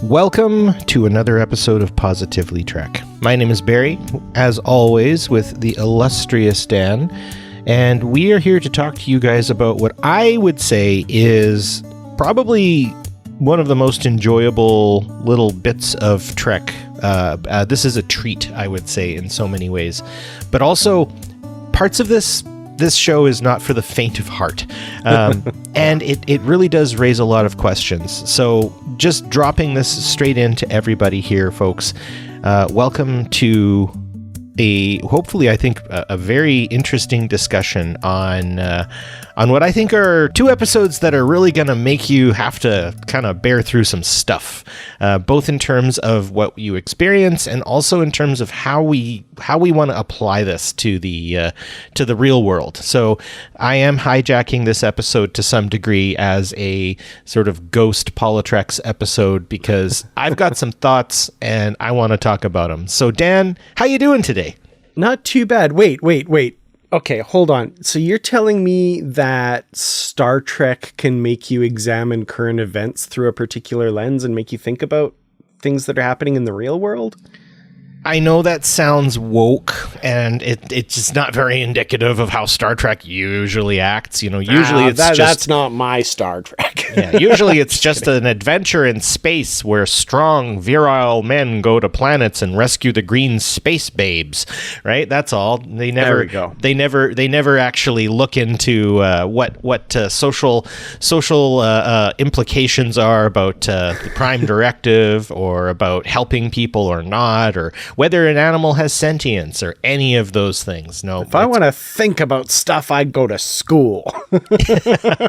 Welcome to another episode of Positively Trek. My name is Barry, as always, with the illustrious Dan, and we are here to talk to you guys about what I would say is probably one of the most enjoyable little bits of Trek. This is a treat, I would say, in so many ways. But also, parts of this show is not for the faint of heart. And it really does raise a lot of questions. So just dropping this straight into everybody here, folks. Welcome to hopefully, I think, a very interesting discussion on what I think are two episodes that are really going to make you have to kind of bear through some stuff, both in terms of what you experience and also in terms of how we want to apply this to the real world. So I am hijacking this episode to some degree as a sort of ghost Politrex episode because I've got some thoughts and I want to talk about them. So Dan, how you doing today? Not too bad. Wait. Okay, hold on. So you're telling me that Star Trek can make you examine current events through a particular lens and make you think about things that are happening in the real world? I know that sounds woke, and it's just not very indicative of how Star Trek usually acts. You know, usually that's not my Star Trek. Yeah, usually it's just an adventure in space where strong, virile men go to planets and rescue the green space babes. Right? That's all. There we go. They never actually look into what social implications are about the Prime Directive or about helping people or not, or whether an animal has sentience or any of those things. No. If I want to think about stuff, I'd go to school.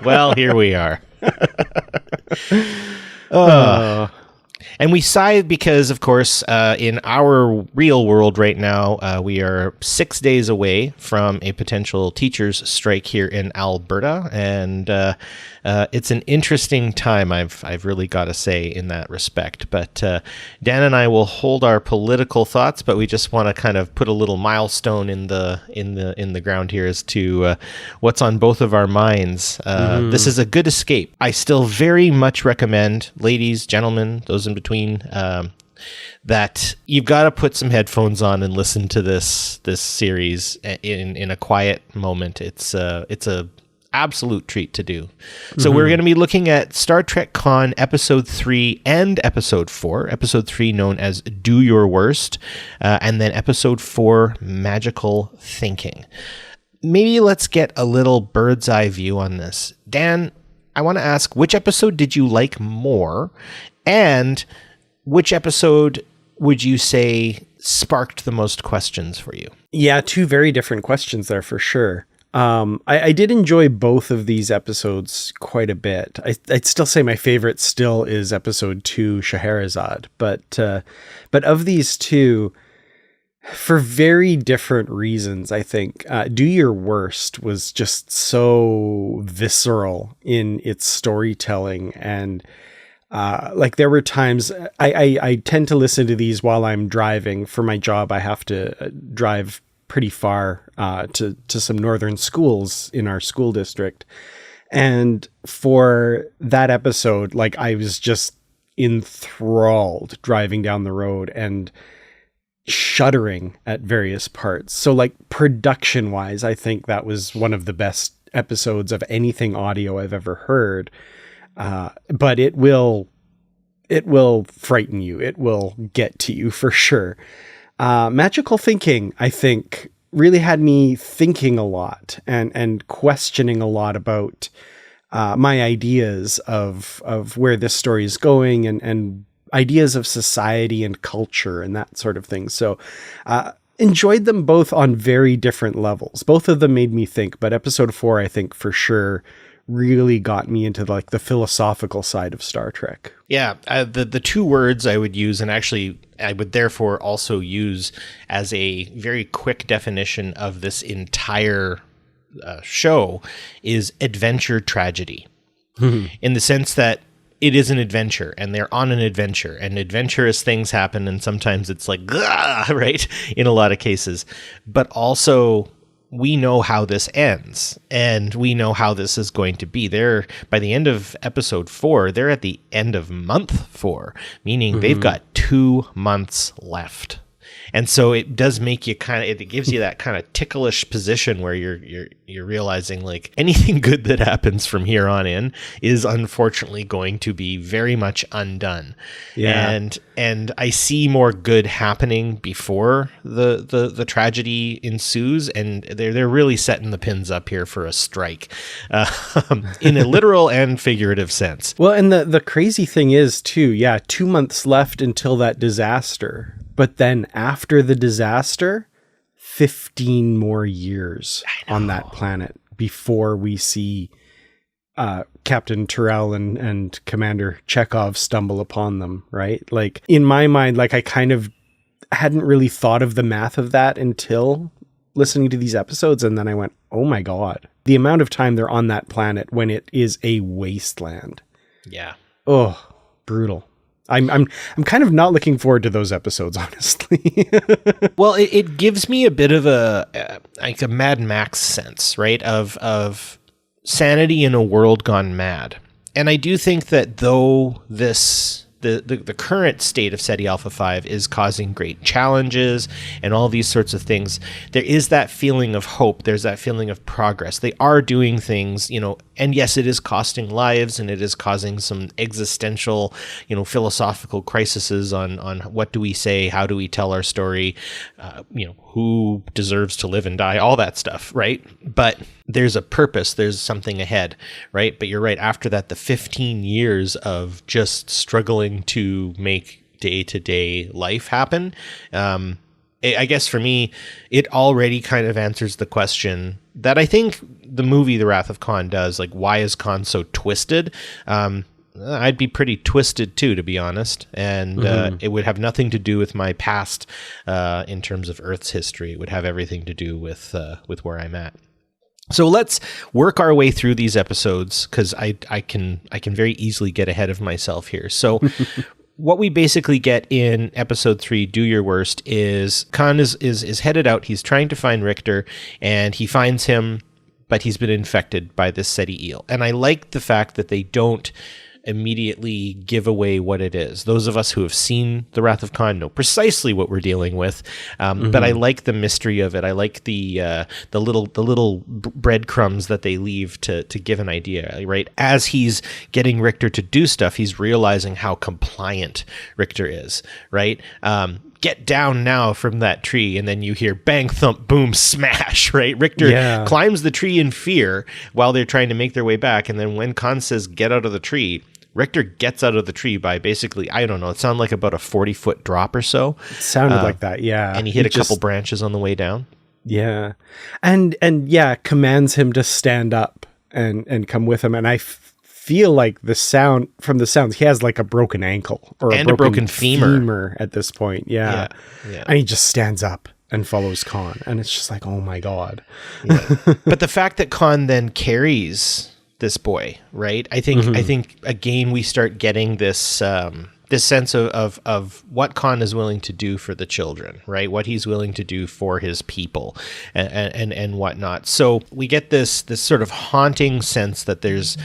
Well, here we are. And we sigh because, of course, in our real world right now, we are 6 days away from a potential teachers' strike here in Alberta, and it's an interesting time. I've really got to say in that respect. But Dan and I will hold our political thoughts, but we just want to kind of put a little milestone in the ground here as to what's on both of our minds. This is a good escape. I still very much recommend, ladies, gentlemen, those in between, that you've got to put some headphones on and listen to this series in a quiet moment. It's a absolute treat to do. So we're going to be looking at Star Trek Con Episode 3 and Episode 4. Episode 3 known as Do Your Worst, and then Episode 4, Magical Thinking. Maybe let's get a little bird's eye view on this. Dan, I want to ask, which episode did you like more? And which episode would you say sparked the most questions for you? Yeah, two very different questions there for sure. I did enjoy both of these episodes quite a bit. I'd still say my favorite still is episode 2, Scheherazade. But of these two, for very different reasons, I think, Do Your Worst was just so visceral in its storytelling. And like there were times I tend to listen to these while I'm driving. For my job, I have to drive pretty far to some northern schools in our school district. And for that episode, like I was just enthralled driving down the road and shuddering at various parts. So like production wise, I think that was one of the best episodes of anything audio I've ever heard. But it will frighten you. It will get to you for sure. Magical Thinking, I think, really had me thinking a lot and questioning a lot about my ideas of where this story is going and ideas of society and culture and that sort of thing. So enjoyed them both on very different levels. Both of them made me think, but episode 4, I think, for sure, really got me into like the philosophical side of Star Trek. Yeah, the two words I would use, and actually I would therefore also use as a very quick definition of this entire show, is adventure tragedy. In the sense that it is an adventure and they're on an adventure and adventurous things happen, and sometimes it's like, right, in a lot of cases, but also we know how this ends, and we know how this is going to be. They're, by the end of episode 4, they're at the end of month 4, meaning they've got 2 months left. And so it does make you it gives you that kind of ticklish position where you're realizing, like, anything good that happens from here on in is unfortunately going to be very much undone. Yeah. And I see more good happening before the tragedy ensues, and they're really setting the pins up here for a strike, in a literal and figurative sense. Well, and the crazy thing is too, 2 months left until that disaster. But then after the disaster, 15 more years on that planet before we see Captain Tyrell and Commander Chekhov stumble upon them, right? Like, in my mind, like, I kind of hadn't really thought of the math of that until listening to these episodes. And then I went, oh my God, the amount of time they're on that planet when it is a wasteland. Yeah. Oh, brutal. I'm kind of not looking forward to those episodes, honestly. Well, it gives me a bit of a Mad Max sense, right? Of sanity in a world gone mad. And I do think that though the current state of Ceti Alpha 5 is causing great challenges and all these sorts of things, there is that feeling of hope. There's that feeling of progress. They are doing things, and yes, it is costing lives, and it is causing some existential, philosophical crises on what do we say, how do we tell our story, who deserves to live and die, all that stuff, right? But there's a purpose, there's something ahead, right? But you're right, after that, the 15 years of just struggling to make day-to-day life happen, I guess for me, it already kind of answers the question that I think the movie The Wrath of Khan does, like, why is Khan so twisted? I'd be pretty twisted too, to be honest. And it would have nothing to do with my past in terms of Earth's history. It would have everything to do with where I'm at. So let's work our way through these episodes, because I can very easily get ahead of myself here. So what we basically get in episode 3, Do Your Worst, is Khan is headed out. He's trying to find Richter, and he finds him, but he's been infected by this Ceti eel. And I like the fact that they don't immediately give away what it is. Those of us who have seen The Wrath of Khan know precisely what we're dealing with, but I like the mystery of it. I like the little breadcrumbs that they leave to give an idea, right? As he's getting Richter to do stuff, he's realizing how compliant Richter is, right? Get down now from that tree, and then you hear bang, thump, boom, smash, right? Richter climbs the tree in fear while they're trying to make their way back, and then when Khan says get out of the tree, Richter gets out of the tree by basically, I don't know, it sounded like about a 40-foot drop or so. It sounded like that, yeah. And he hit a couple branches on the way down. Yeah. And commands him to stand up and come with him, and I feel like the sounds he has like a broken ankle or a broken femur at this point. Yeah. And he just stands up and follows Khan, and it's just like, oh my God. But the fact that Khan then carries this boy, right? I think again we start getting this this sense of what Khan is willing to do for the children, right? What he's willing to do for his people and whatnot. So we get this sort of haunting sense that there's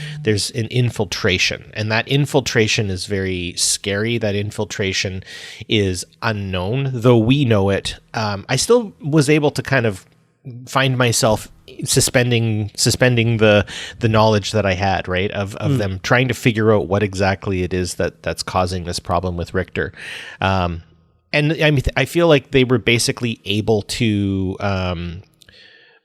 an infiltration, and that infiltration is very scary. That infiltration is unknown, though we know it. I still was able to kind of find myself suspending the knowledge that I had, right, of them trying to figure out what exactly it is that's causing this problem with Richter. And I mean, I feel like they were basically able to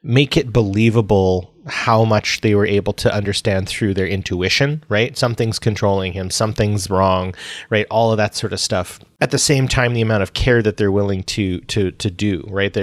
make it believable how much they were able to understand through their intuition, right? Something's controlling him, something's wrong, right? All of that sort of stuff. At the same time, the amount of care that they're willing to do, right?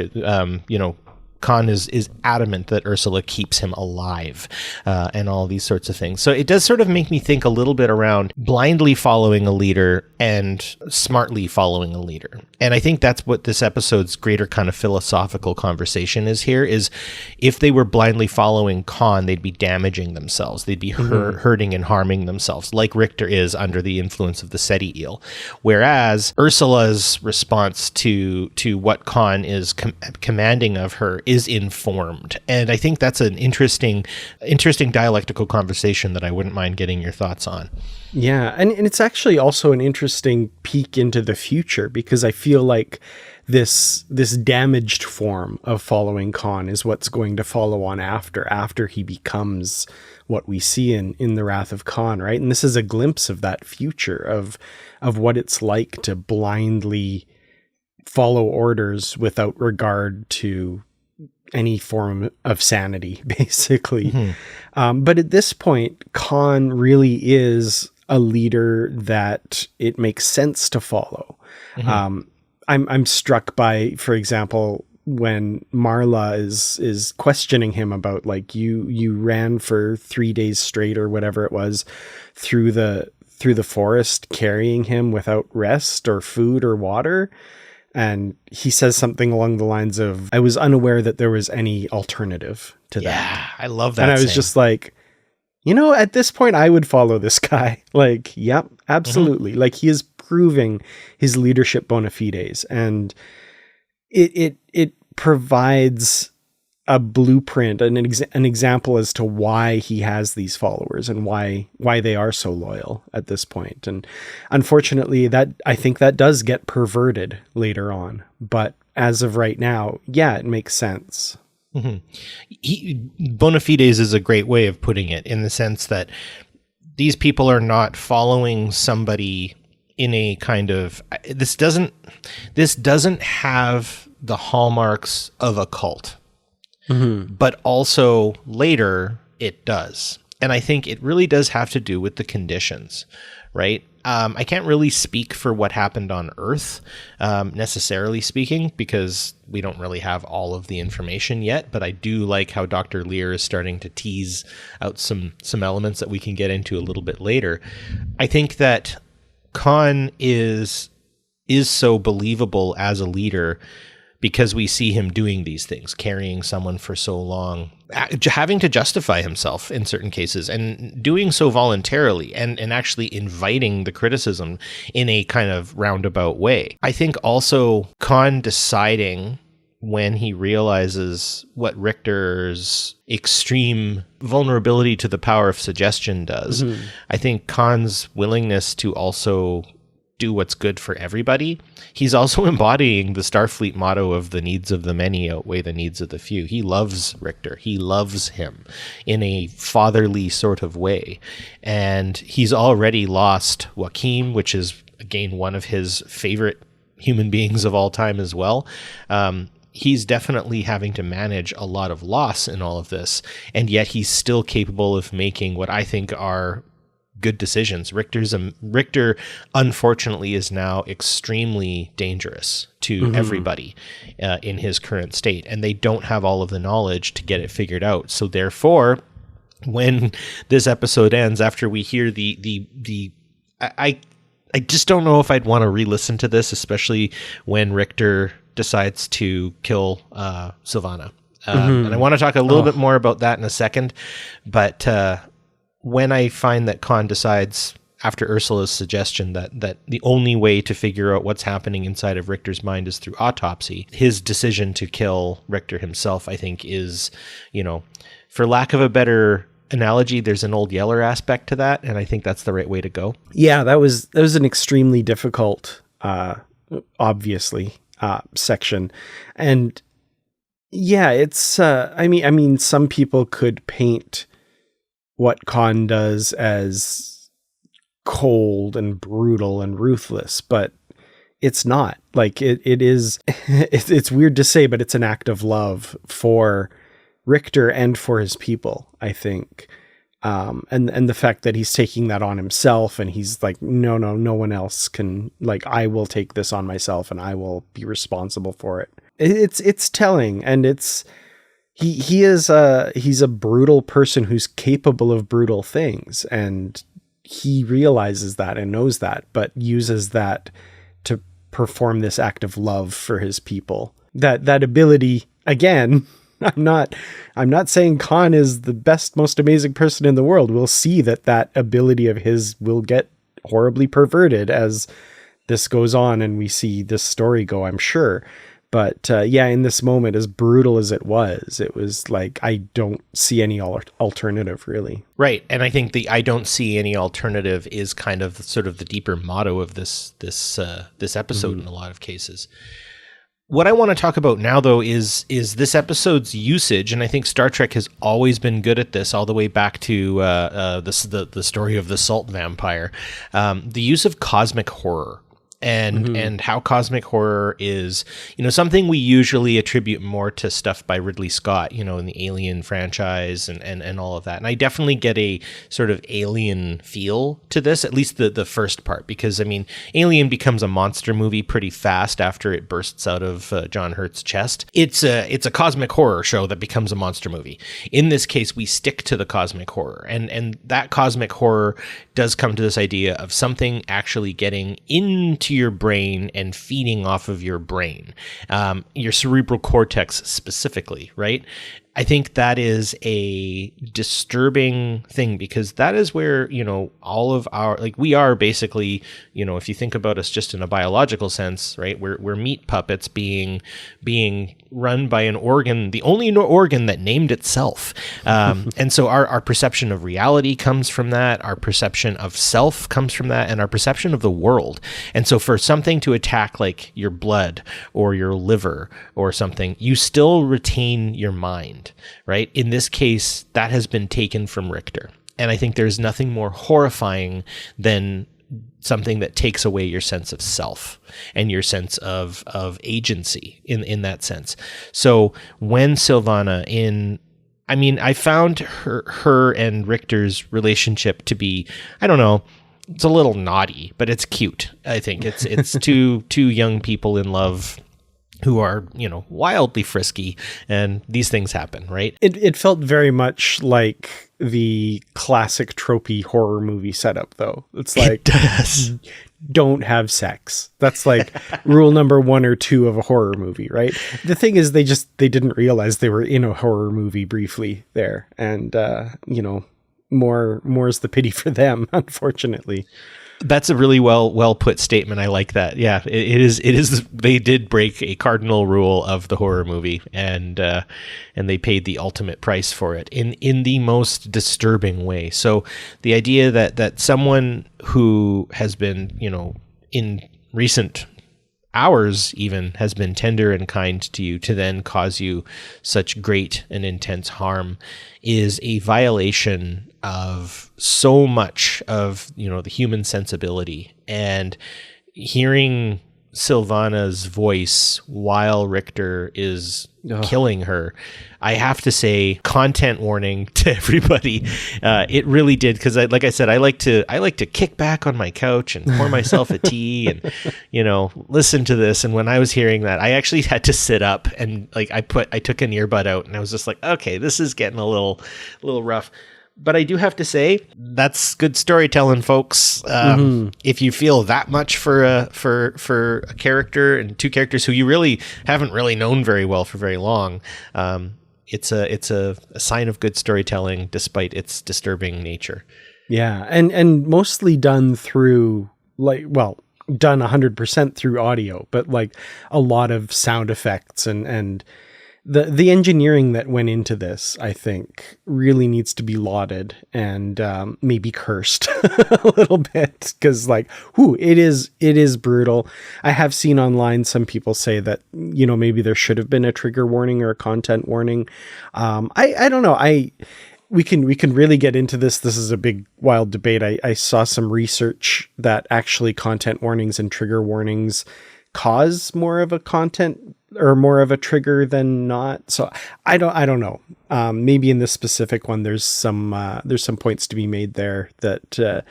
Khan is adamant that Ursula keeps him alive, and all these sorts of things. So it does sort of make me think a little bit around blindly following a leader and smartly following a leader. And I think that's what this episode's greater kind of philosophical conversation is here, is if they were blindly following Khan, they'd be damaging themselves. They'd be hurting and harming themselves, like Richter is under the influence of the Ceti eel. Whereas Ursula's response to what Khan is commanding of her is informed. And I think that's an interesting dialectical conversation that I wouldn't mind getting your thoughts on. Yeah, and it's actually also an interesting peek into the future, because I feel like this damaged form of following Khan is what's going to follow on after he becomes what we see in the Wrath of Khan, right? And this is a glimpse of that future of what it's like to blindly follow orders without regard to any form of sanity, basically. Mm-hmm. But at this point, Khan really is a leader that it makes sense to follow. Mm-hmm. I'm struck by, for example, when Marla is questioning him about, like, you ran for 3 days straight or whatever it was through the forest, carrying him without rest or food or water. And he says something along the lines of, I was unaware that there was any alternative to that. Yeah, I love that. And I was just like, at this point I would follow this guy. Like, yep, absolutely. Mm-hmm. Like, he is proving his leadership bona fides, and it provides a blueprint and an example as to why he has these followers and why they are so loyal at this point. And unfortunately, I think that does get perverted later on, but as of right now, yeah, it makes sense. Mm-hmm. Bona fides is a great way of putting it, in the sense that these people are not following somebody in a kind of, this doesn't have the hallmarks of a cult, mm-hmm. but also later it does. And I think it really does have to do with the conditions, right? I can't really speak for what happened on Earth, necessarily speaking, because we don't really have all of the information yet, but I do like how Dr. Lear is starting to tease out some elements that we can get into a little bit later. I think that Khan is so believable as a leader because we see him doing these things, carrying someone for so long, having to justify himself in certain cases, and doing so voluntarily, and actually inviting the criticism in a kind of roundabout way. I think also Khan deciding, when he realizes what Richter's extreme vulnerability to the power of suggestion does, mm-hmm. I think Khan's willingness to also do what's good for everybody. He's also embodying the Starfleet motto of the needs of the many outweigh the needs of the few. He loves Richter. He loves him in a fatherly sort of way. And he's already lost Joaquin, which is, again, one of his favorite human beings of all time as well. He's definitely having to manage a lot of loss in all of this. And yet he's still capable of making what I think are good decisions. Richter, unfortunately, is now extremely dangerous to mm-hmm. everybody in his current state, and they don't have all of the knowledge to get it figured out. So therefore, when this episode ends, after we hear I just don't know if I'd want to re-listen to this, especially when Richter decides to kill Sylvana. Mm-hmm. And I want to talk a little bit more about that in a second, but when I find that Khan decides, after Ursula's suggestion, that the only way to figure out what's happening inside of Richter's mind is through autopsy, his decision to kill Richter himself, I think, is, for lack of a better analogy, there's an Old Yeller aspect to that, and I think that's the right way to go. Yeah, that was an extremely difficult, obviously, section. And yeah, it's, I mean, some people could paint what Khan does as cold and brutal and ruthless, but it's not. Like, it is, it's weird to say, but it's an act of love for Richter and for his people, I think. And the fact that he's taking that on himself, and he's like, no one else can, like, I will take this on myself and I will be responsible for it. It's telling, and he's a brutal person who's capable of brutal things, and he realizes that and knows that, but uses that to perform this act of love for his people. That ability, again, I'm not saying Khan is the best, most amazing person in the world. We'll see that ability of his will get horribly perverted as this goes on and we see this story go, I'm sure. But yeah, in this moment, as brutal as it was like, I don't see any alternative, really. Right. And I think the I don't see any alternative is kind of sort of the deeper motto of this episode in a lot of cases. What I want to talk about now, though, is this episode's usage, and I think Star Trek has always been good at this, all the way back to the story of the salt vampire, the use of cosmic horror. And how cosmic horror is, something we usually attribute more to stuff by Ridley Scott, in the Alien franchise and all of that. And I definitely get a sort of Alien feel to this, at least the first part, because, Alien becomes a monster movie pretty fast after it bursts out of John Hurt's chest. It's a cosmic horror show that becomes a monster movie. In this case, we stick to the cosmic horror. And that cosmic horror does come to this idea of something actually getting into your brain and feeding off of your brain, your cerebral cortex specifically, right? I think that is a disturbing thing, because that is where, all of our, we are basically, if you think about us just in a biological sense, right? We're meat puppets being run by an organ, the only organ that named itself. And so our perception of reality comes from that. Our perception of self comes from that, and our perception of the world. And so for something to attack like your blood or your liver or something, you still retain your mind. Right? In this case, that has been taken from Richter. And I think there's nothing more horrifying than something that takes away your sense of self and your sense of agency in that sense. So when Sylvana I found her and Richter's relationship to be, I don't know, it's a little naughty, but it's cute. I think it's two young people in love who are, wildly frisky, and these things happen, right? It felt very much like the classic tropey horror movie setup, though. It's like, it does. Don't have sex. That's like rule number 1 or 2 of a horror movie, right? The thing is, they didn't realize they were in a horror movie briefly there. And, more's the pity for them, unfortunately. That's a really well put statement. I like that. Yeah, it is. They did break a cardinal rule of the horror movie, and they paid the ultimate price for it in the most disturbing way. So the idea that someone who has been, in recent hours even has been tender and kind to you, to then cause you such great and intense harm, is a violation of so much of, the human sensibility. And hearing Sylvana's voice while Richter is killing her, I have to say, content warning to everybody. It really did, because like I said, I like to kick back on my couch and pour myself a tea and listen to this. And when I was hearing that, I actually had to sit up and I took an earbud out, and I was just like, okay, this is getting a little rough. But I do have to say, that's good storytelling, folks. If you feel that much for a character and 2 characters who you really haven't really known very well for very long, it's a sign of good storytelling, despite its disturbing nature. Yeah, and mostly done through done 100% through audio, but a lot of sound effects and the engineering that went into this, I think, really needs to be lauded and maybe cursed a little bit, because it is brutal. I have seen online some people say that maybe there should have been a trigger warning or a content warning. I don't know. We can really get into this. This is a big, wild debate. I saw some research that actually content warnings and trigger warnings cause more of a content or more of a trigger than not. So I don't know. Maybe in this specific one, there's some points to be made there that,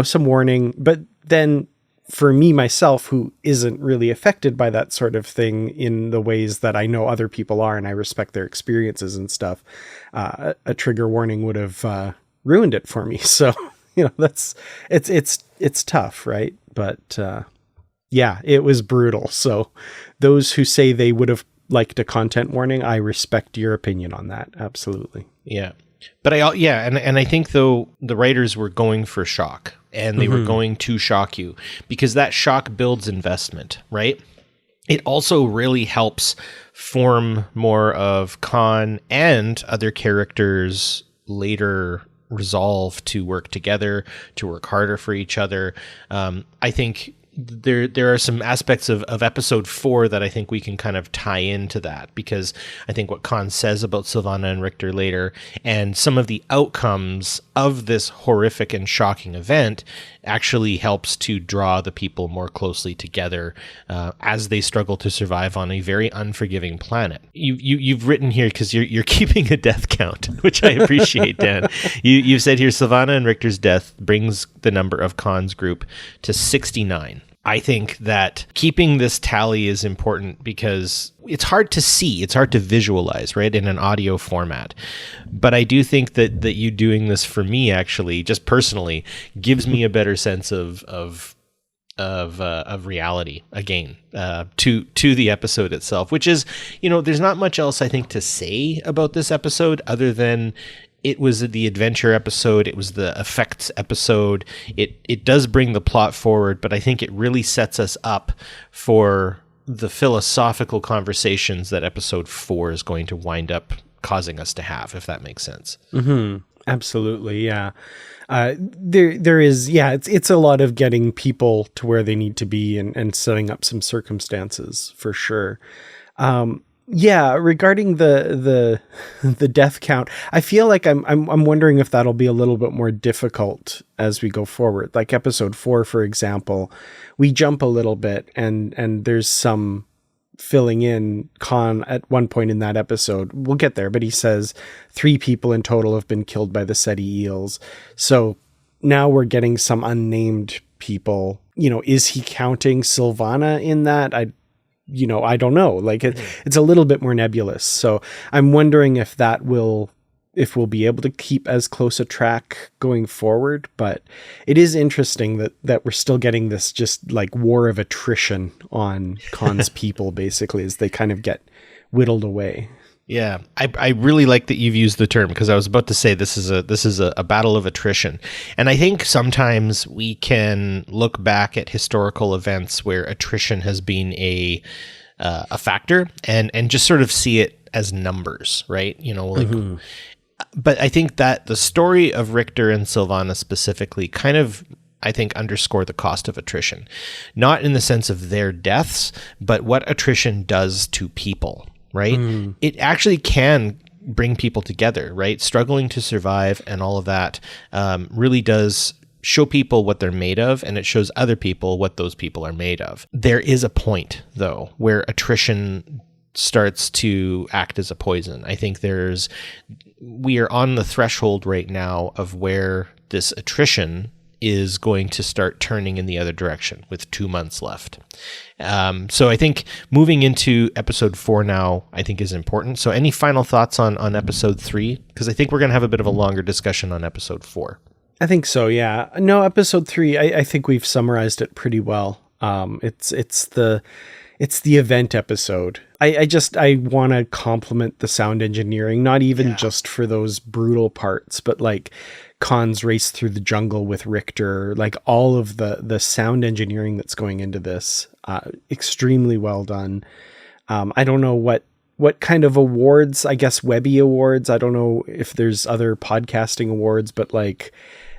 some warning, but then for me, myself, who isn't really affected by that sort of thing in the ways that I know other people are, and I respect their experiences and stuff, a trigger warning would have ruined it for me. So, it's tough, right? But, yeah, it was brutal. So those who say they would have liked a content warning, I respect your opinion on that. Absolutely. Yeah. But and I think, though, the writers were going for shock, and they were going to shock you, because that shock builds investment, right? it also really helps form more of Khan and other characters' later resolve to work together, to work harder for each other. I think there are some aspects of episode 4 that I think we can kind of tie into that, because I think what Khan says about Sylvana and Richter later and some of the outcomes of this horrific and shocking event actually helps to draw the people more closely together as they struggle to survive on a very unforgiving planet. You've written here, because you're keeping a death count, which I appreciate, Dan. You've said here Sylvana and Richter's death brings the number of Khan's group to 69. I think that keeping this tally is important because it's hard to see, it's hard to visualize, right, in an audio format. But I do think that you doing this for me, actually, just personally, gives me a better sense of reality again to the episode itself, which is, there's not much else I think to say about this episode other than it was the adventure episode. It was the effects episode. It does bring the plot forward, but I think it really sets us up for the philosophical conversations that episode 4 is going to wind up causing us to have, if that makes sense. Mm-hmm. Absolutely. Yeah. There is, it's a lot of getting people to where they need to be and setting up some circumstances for sure. Regarding the death count, I feel like I'm wondering if that'll be a little bit more difficult as we go forward. Like episode 4, for example, we jump a little bit and there's some filling in. Khan at one point in that episode, we'll get there, but he says 3 people in total have been killed by the Ceti Eels. So now we're getting some unnamed people. Is he counting Sylvana in that? I don't know. Like it's a little bit more nebulous. So I'm wondering if we'll be able to keep as close a track going forward. But it is interesting that we're still getting this just like war of attrition on Khan's people, basically, as they kind of get whittled away. Yeah, I really like that you've used the term, because I was about to say this is a battle of attrition. And I think sometimes we can look back at historical events where attrition has been a factor and just sort of see it as numbers, right? Mm-hmm. But I think that the story of Richter and Sylvana specifically kind of, I think, underscore the cost of attrition, not in the sense of their deaths, but what attrition does to people. Right? It actually can bring people together, right? Struggling to survive and all of that really does show people what they're made of, and it shows other people what those people are made of. There is a point, though, where attrition starts to act as a poison. I think we are on the threshold right now of where this attrition is going to start turning in the other direction with 2 months left. So I think moving into episode 4 now, I think is important. So any final thoughts on episode 3? Because I think we're going to have a bit of a longer discussion on episode 4. I think so, yeah. No, episode 3, I think we've summarized it pretty well. It's the event episode. I want to compliment the sound engineering, not even just for those brutal parts, but like Khan's race through the jungle with Richter, like all of the sound engineering that's going into this, extremely well done. I don't know what kind of awards, I guess Webby Awards. I don't know if there's other podcasting awards, but like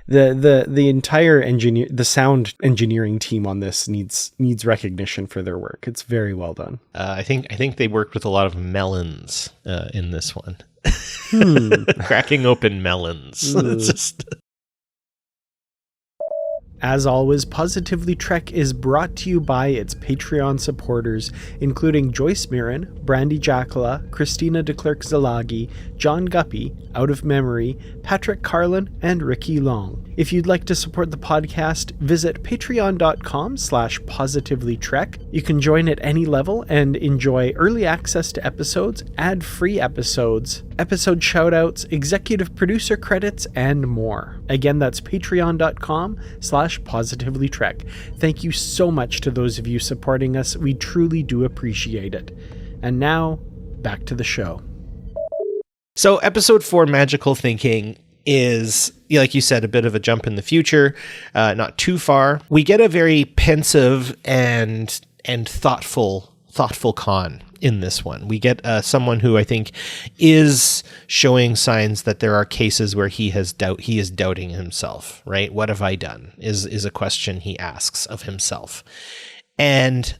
the entire the sound engineering team on this needs recognition for their work. It's very well done. I think they worked with a lot of melons in this one. Cracking open melons. Just As always, Positively Trek is brought to you by its Patreon supporters, including Joyce Mirren, Brandy Jacala, Christina DeClercq-Zalagi, John Guppy, Out of Memory, Patrick Carlin, and Ricky Long. If you'd like to support the podcast, visit patreon.com/positivelytrek. You can join at any level and enjoy early access to episodes, ad-free episodes, episode shoutouts, executive producer credits, and more. Again, that's patreon.com/positivelytrek. Thank you so much to those of you supporting us. We truly do appreciate it. And now, back to the show. So episode 4, Magical Thinking, is, like you said, a bit of a jump in the future, not too far. We get a very pensive and thoughtful thoughtful Khan in this one. We get someone who I think is showing signs that there are cases where he is doubting himself, right? What have I done is a question he asks of himself. And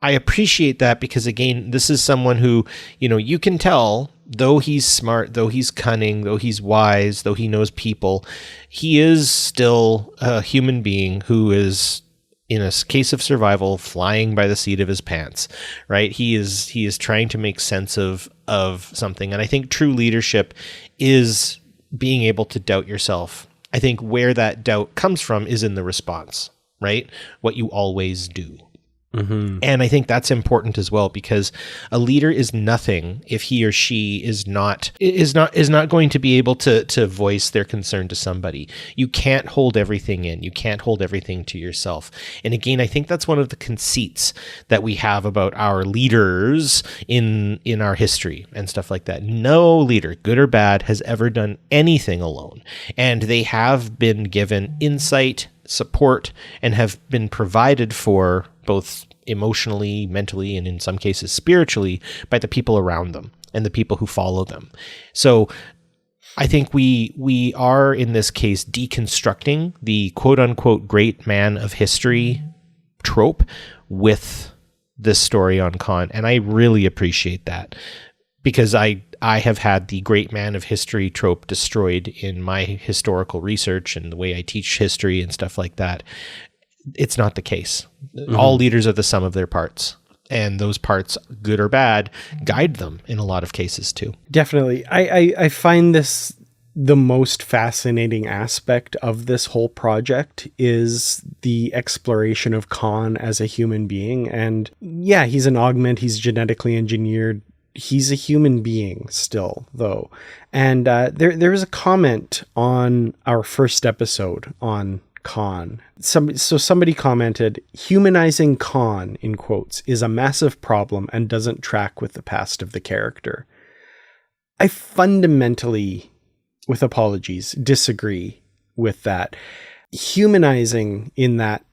I appreciate that because, again, this is someone who, you can tell, though he's smart, though he's cunning, though he's wise, though he knows people, he is still a human being who is, in a case of survival, flying by the seat of his pants, right? He is trying to make sense of something. And I think true leadership is being able to doubt yourself. I think where that doubt comes from is in the response, right? What you always do. Mm-hmm. And I think that's important as well, because a leader is nothing if he or she is not going to be able to voice their concern to somebody. You can't hold everything in. You can't hold everything to yourself. And again, I think that's one of the conceits that we have about our leaders in our history and stuff like that. No leader, good or bad, has ever done anything alone. And they have been given insight, support, and have been provided for both emotionally, mentally, and in some cases spiritually by the people around them and the people who follow them. So I think we are in this case deconstructing the quote unquote great man of history trope with this story on Khan. And I really appreciate that, because I have had the great man of history trope destroyed in my historical research and the way I teach history and stuff like that. It's not the case. Mm-hmm. All leaders are the sum of their parts, and those parts, good or bad, guide them in a lot of cases too. Definitely. I find this the most fascinating aspect of this whole project is the exploration of Khan as a human being. And yeah, he's an augment. He's genetically engineered. He's a human being still, though. And there was a comment on our first episode on Khan. Somebody commented, humanizing Khan, in quotes, is a massive problem and doesn't track with the past of the character. I fundamentally, with apologies, disagree with that. Humanizing in that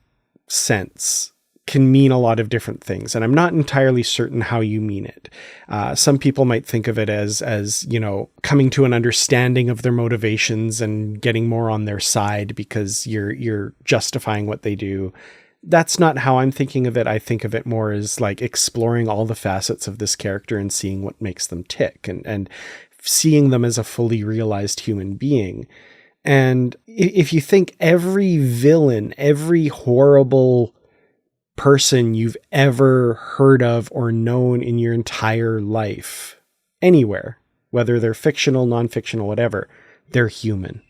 sense can mean a lot of different things, and I'm not entirely certain how you mean it. Some people might think of it as coming to an understanding of their motivations and getting more on their side because you're justifying what they do. That's not how I'm thinking of it. I think of it more as like exploring all the facets of this character and seeing what makes them tick, and seeing them as a fully realized human being. And if you think every villain, every horrible person you've ever heard of or known in your entire life, anywhere, whether they're fictional, non-fictional, whatever, they're human.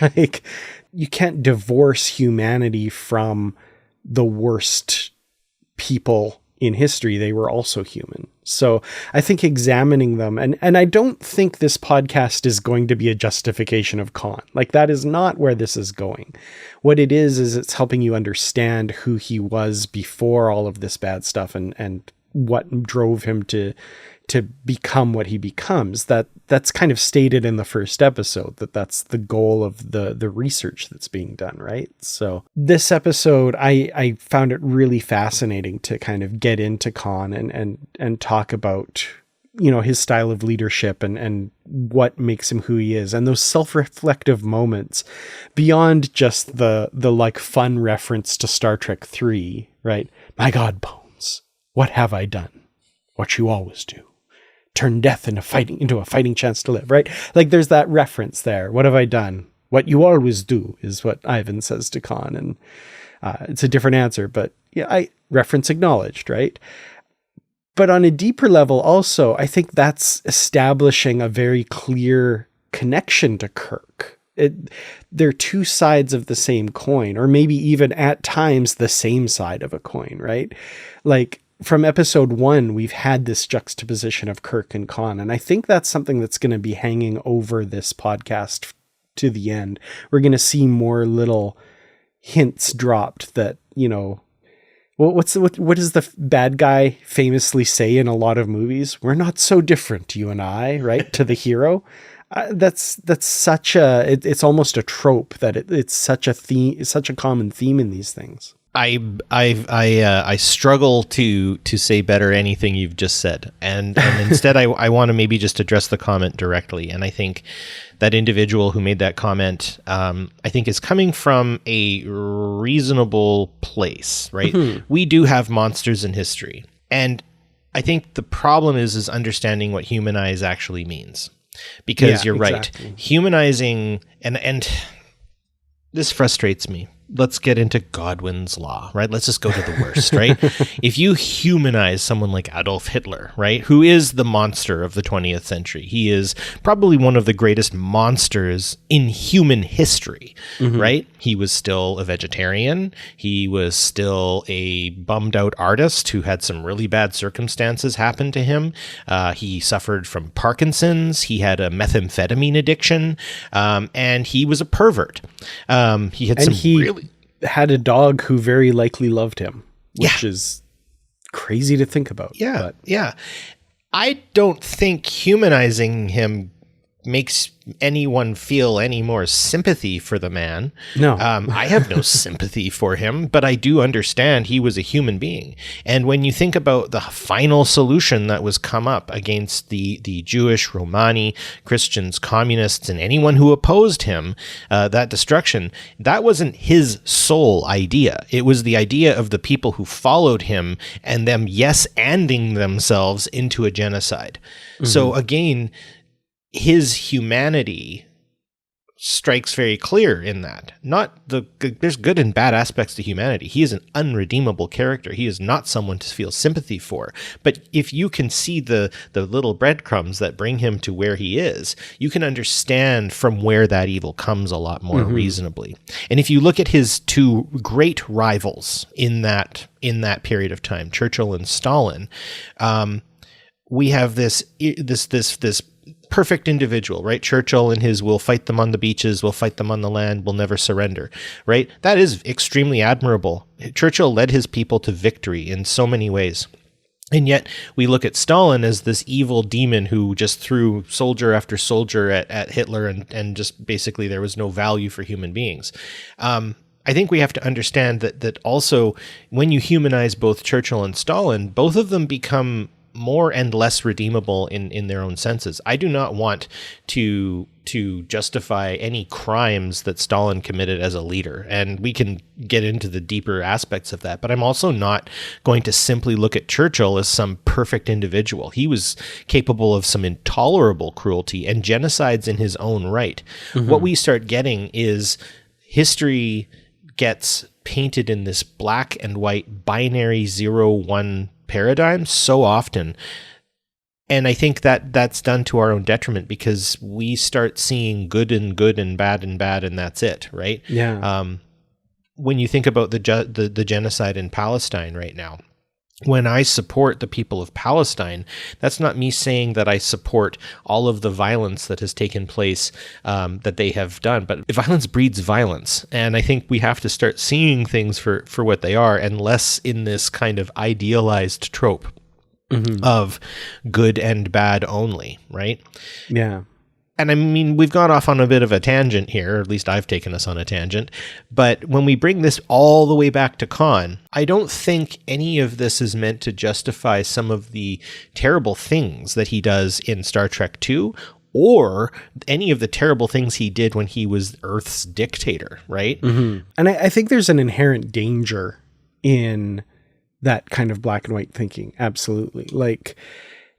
Like, you can't divorce humanity from the worst people in history. They were also human. So I think examining them, and I don't think this podcast is going to be a justification of Khan. Like, that is not where this is going. What it is it's helping you understand who he was before all of this bad stuff and what drove him to become what he becomes. That's kind of stated in the first episode, that's the goal of the research that's being done, right? So this episode, I found it really fascinating to kind of get into Khan and talk about, his style of leadership and what makes him who he is, and those self-reflective moments beyond just the like fun reference to Star Trek 3, right? My God, Bones, what have I done? What you always do. Turn death into a fighting chance to live, right? Like, there's that reference there. What have I done? What you always do is what Ivan says to Khan. And it's a different answer, but yeah, I reference acknowledged, right? But on a deeper level also, I think that's establishing a very clear connection to Kirk. They're two sides of the same coin, or maybe even at times the same side of a coin, right? Like, from episode 1, we've had this juxtaposition of Kirk and Khan, and I think that's something that's going to be hanging over this podcast to the end. We're going to see more little hints dropped that, what does the bad guy famously say in a lot of movies? We're not so different, you and I, right? To the hero. That's such it's almost a trope that it's such a theme, it's such a common theme in these things. I struggle to say better anything you've just said, and instead I want to maybe just address the comment directly. And I think that individual who made that comment, I think, is coming from a reasonable place, right? Mm-hmm. We do have monsters in history, and I think the problem is understanding what humanize actually means, because you're exactly right, humanizing and this frustrates me. Let's get into Godwin's law, right? Let's just go to the worst, right? If you humanize someone like Adolf Hitler, right, who is the monster of the 20th century, he is probably one of the greatest monsters in human history, mm-hmm. right? He was still a vegetarian. He was still a bummed out artist who had some really bad circumstances happen to him. He suffered from Parkinson's. He had a methamphetamine addiction, and he was a pervert. He had had a dog who very likely loved him, which is crazy to think about. Yeah. I don't think humanizing him makes anyone feel any more sympathy for the man. No. I have no sympathy for him, but I do understand he was a human being. And when you think about the final solution that was come up against the Jewish, Romani, Christians, communists, and anyone who opposed him, that destruction, that wasn't his sole idea. It was the idea of the people who followed him and them yes-anding themselves into a genocide. Mm-hmm. So again, his humanity strikes very clear in that. There's good and bad aspects to humanity. He is an unredeemable character. He is not someone to feel sympathy for. But if you can see the little breadcrumbs that bring him to where he is, you can understand from where that evil comes a lot more mm-hmm. reasonably. And if you look at his two great rivals in that period of time, Churchill and Stalin, we have this perfect individual, right? Churchill and his "we'll fight them on the beaches, we'll fight them on the land, we'll never surrender," right? That is extremely admirable. Churchill led his people to victory in so many ways. And yet we look at Stalin as this evil demon who just threw soldier after soldier at Hitler, and just basically there was no value for human beings. I think we have to understand that also when you humanize both Churchill and Stalin, both of them become more and less redeemable in their own senses. I do not want to justify any crimes that Stalin committed as a leader, and we can get into the deeper aspects of that, but I'm also not going to simply look at Churchill as some perfect individual. He was capable of some intolerable cruelty and genocides in his own right. Mm-hmm. What we start getting is history gets painted in this black and white binary 0-1 paradigm so often, and I think that's done to our own detriment, because we start seeing good and bad and that's it, right? Yeah. When you think about the genocide in Palestine right now, when I support the people of Palestine, that's not me saying that I support all of the violence that has taken place, that they have done, but violence breeds violence. And I think we have to start seeing things for what they are, and less in this kind of idealized trope mm-hmm. of good and bad only, right? Yeah. And I mean, we've gone off on a bit of a tangent here, or at least I've taken us on a tangent. But when we bring this all the way back to Khan, I don't think any of this is meant to justify some of the terrible things that he does in Star Trek II, or any of the terrible things he did when he was Earth's dictator, right? Mm-hmm. And I think there's an inherent danger in that kind of black and white thinking. Absolutely. Like,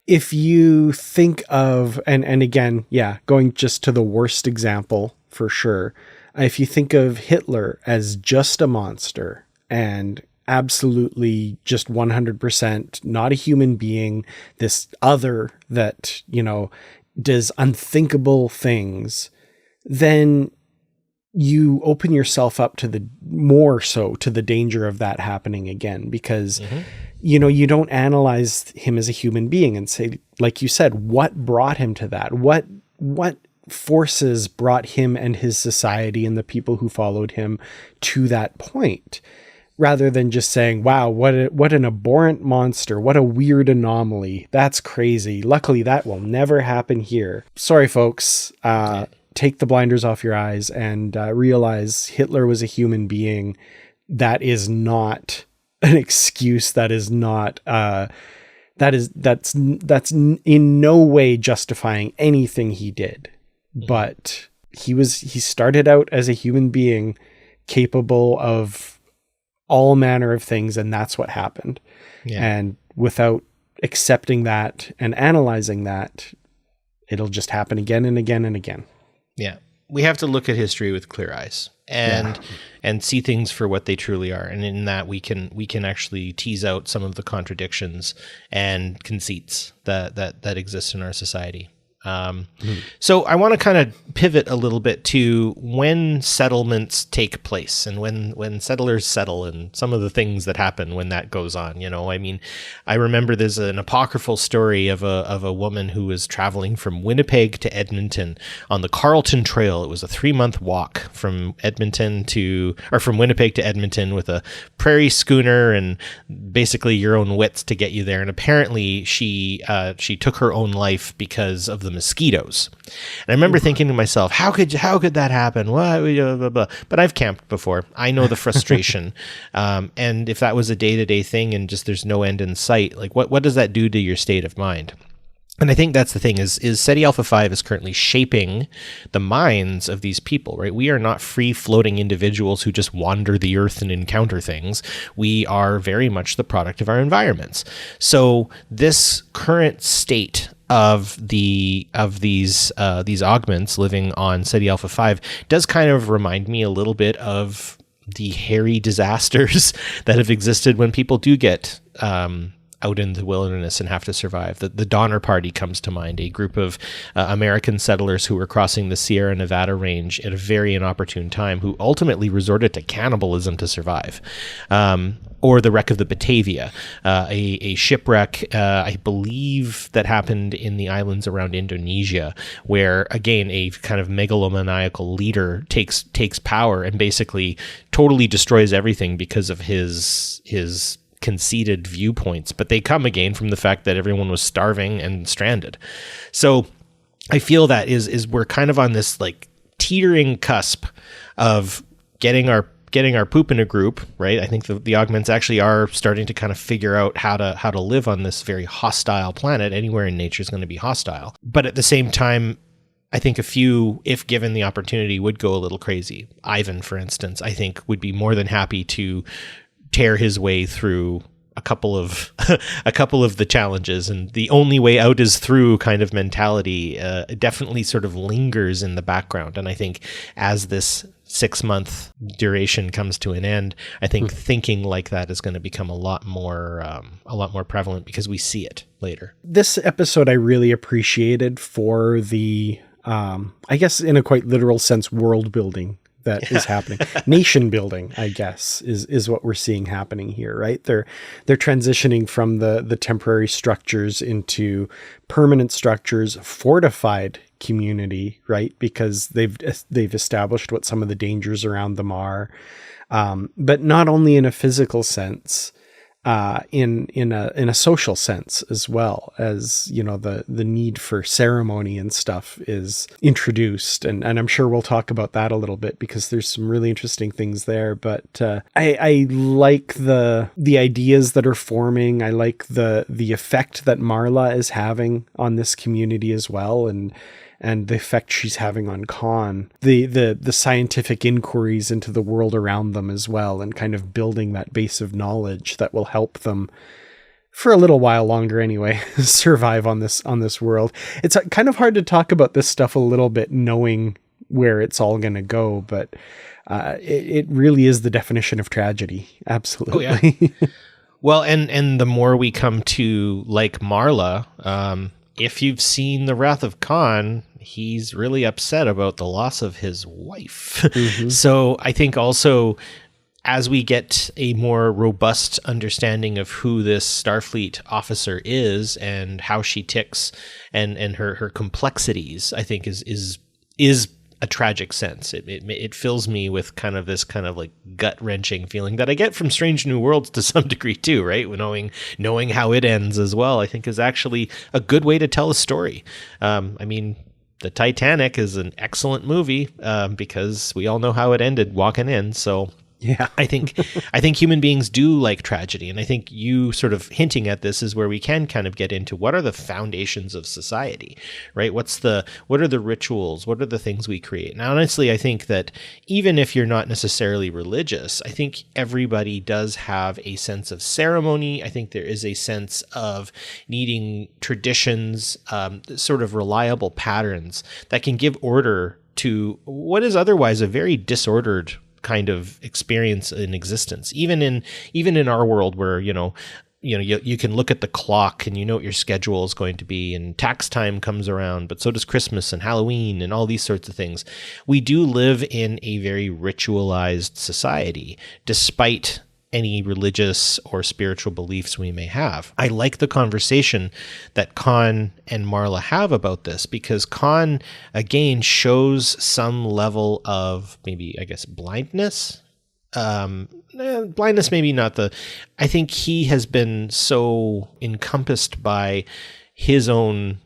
if you think of, and again, going just to the worst example for sure, if you think of Hitler as just a monster and absolutely just 100% not a human being, this other that, does unthinkable things, then you open yourself up to the danger of that happening again, because mm-hmm. You don't analyze him as a human being and say, like you said, what brought him to that? What forces brought him and his society and the people who followed him to that point? Rather than just saying, wow, what an abhorrent monster, what a weird anomaly. That's crazy. Luckily, that will never happen here. Sorry, folks. Take the blinders off your eyes and realize Hitler was a human being that is not an excuse. That is not, that's in no way justifying anything he did. But he started out as a human being capable of all manner of things, and that's what happened. Yeah. And without accepting that and analyzing that, it'll just happen again and again and again. Yeah. We have to look at history with clear eyes and see things for what they truly are. And in that we can actually tease out some of the contradictions and conceits that exist in our society. So I want to kind of pivot a little bit to when settlements take place and when settlers settle and some of the things that happen when that goes on. I mean, I remember there's an apocryphal story of a woman who was traveling from Winnipeg to Edmonton on the Carleton Trail. It was a 3-month walk from Winnipeg to Edmonton with a prairie schooner and basically your own wits to get you there. And apparently she took her own life because of the mosquitoes. And I remember thinking to myself, how could that happen? But I've camped before. I know the frustration. And if that was a day-to-day thing and just there's no end in sight, like what does that do to your state of mind? And I think that's the thing is Ceti Alpha 5 is currently shaping the minds of these people, right? We are not free-floating individuals who just wander the earth and encounter things. We are very much the product of our environments. So this current state of these augments living on Ceti Alpha 5 does kind of remind me a little bit of the hairy disasters that have existed when people do get out in the wilderness and have to survive. The Donner Party comes to mind, a group of American settlers who were crossing the Sierra Nevada range at a very inopportune time, who ultimately resorted to cannibalism to survive. Or the wreck of the Batavia, a shipwreck, I believe, that happened in the islands around Indonesia, where, again, a kind of megalomaniacal leader takes power and basically totally destroys everything because of his conceited viewpoints. But they come again from the fact that everyone was starving and stranded. So I feel that is we're kind of on this like teetering cusp of getting our poop in a group, right? I think the augments actually are starting to kind of figure out how to live on this very hostile planet. Anywhere in nature is going to be hostile. But at the same time, I think a few, if given the opportunity, would go a little crazy. Ivan, for instance, I think would be more than happy to tear his way through a couple of the challenges, and the only way out is through kind of mentality definitely sort of lingers in the background. And I think as this 6-month duration comes to an end, I think thinking like that is going to become a lot more prevalent because we see it later. This episode I really appreciated for the, I guess in a quite literal sense, world building that is happening. Nation building, I guess, is what we're seeing happening here, right? They're transitioning from the temporary structures into permanent structures, fortified community, right? Because they've established what some of the dangers around them are. But not only in a physical sense, in a social sense as well, as the need for ceremony and stuff is introduced, and I'm sure we'll talk about that a little bit because there's some really interesting things there. But I like the ideas that are forming. I like the effect that Marla is having on this community as well, and the effect she's having on Khan, the scientific inquiries into the world around them as well, and kind of building that base of knowledge that will help them for a little while longer anyway, survive on this world. It's kind of hard to talk about this stuff a little bit knowing where it's all going to go, but it really is the definition of tragedy. Absolutely. Oh, yeah. Well, and the more we come to like Marla, if you've seen The Wrath of Khan, he's really upset about the loss of his wife. Mm-hmm. So I think also as we get a more robust understanding of who this Starfleet officer is and how she ticks and her complexities, I think is a tragic sense. It fills me with kind of this kind of like gut-wrenching feeling that I get from Strange New Worlds to some degree too, right? Knowing how it ends as well, I think is actually a good way to tell a story. I mean, the Titanic is an excellent movie because we all know how it ended walking in. So Yeah. I think human beings do like tragedy, and I think you sort of hinting at this is where we can kind of get into what are the foundations of society, right? What are the rituals? What are the things we create? Now, honestly, I think that even if you're not necessarily religious, I think everybody does have a sense of ceremony. I think there is a sense of needing traditions, sort of reliable patterns that can give order to what is otherwise a very disordered kind of experience in existence, even in our world where you can look at the clock and you know what your schedule is going to be, and tax time comes around, but so does Christmas and Halloween and all these sorts of things. We do live in a very ritualized society, despite any religious or spiritual beliefs we may have. I like the conversation that Khan and Marla have about this, because Khan, again, shows some level of maybe, I guess, blindness. Blindness, maybe not I think he has been so encompassed by his own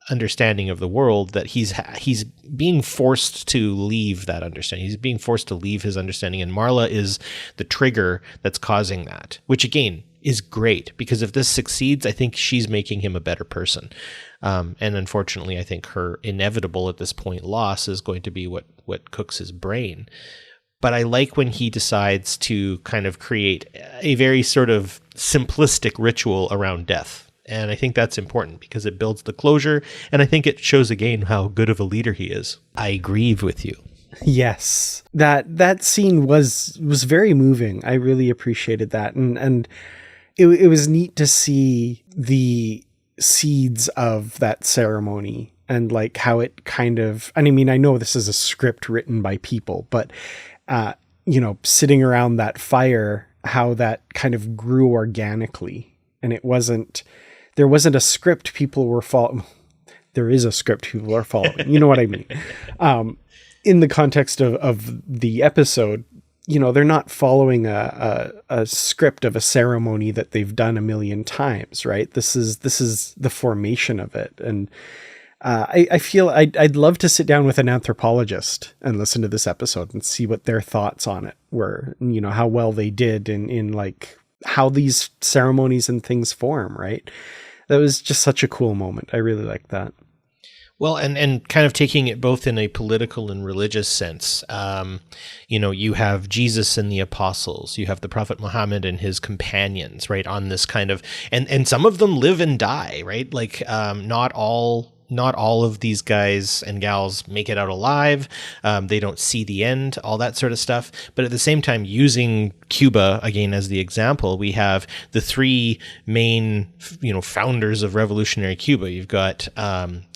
understanding of the world that he's being forced to leave that understanding. He's being forced to leave his understanding, and Marla is the trigger that's causing that, which again is great, because if this succeeds, I think she's making him a better person. And unfortunately, I think her inevitable at this point loss is going to be what cooks his brain. But I like when he decides to kind of create a very sort of simplistic ritual around death. And I think that's important because it builds the closure. And I think it shows again how good of a leader he is. I grieve with you. Yes. That scene was very moving. I really appreciated that. And it was neat to see the seeds of that ceremony and like how it kind of, and I mean, I know this is a script written by people, but, sitting around that fire, how that kind of grew organically. And there wasn't a script people were following. There is a script people are following. You know what I mean? In the context of the episode, they're not following a script of a ceremony that they've done a million times, right? This is the formation of it. And I feel I'd love to sit down with an anthropologist and listen to this episode and see what their thoughts on it were, how well they did in like how these ceremonies and things form, right? That was just such a cool moment. I really liked that. Well, and kind of taking it both in a political and religious sense. You have Jesus and the apostles, you have the Prophet Muhammad and his companions, right, on this kind of, and some of them live and die, right? Like, not all of these guys and gals make it out alive. They don't see the end, all that sort of stuff. But at the same time, using Cuba, again, as the example, we have the three main, founders of revolutionary Cuba. You've got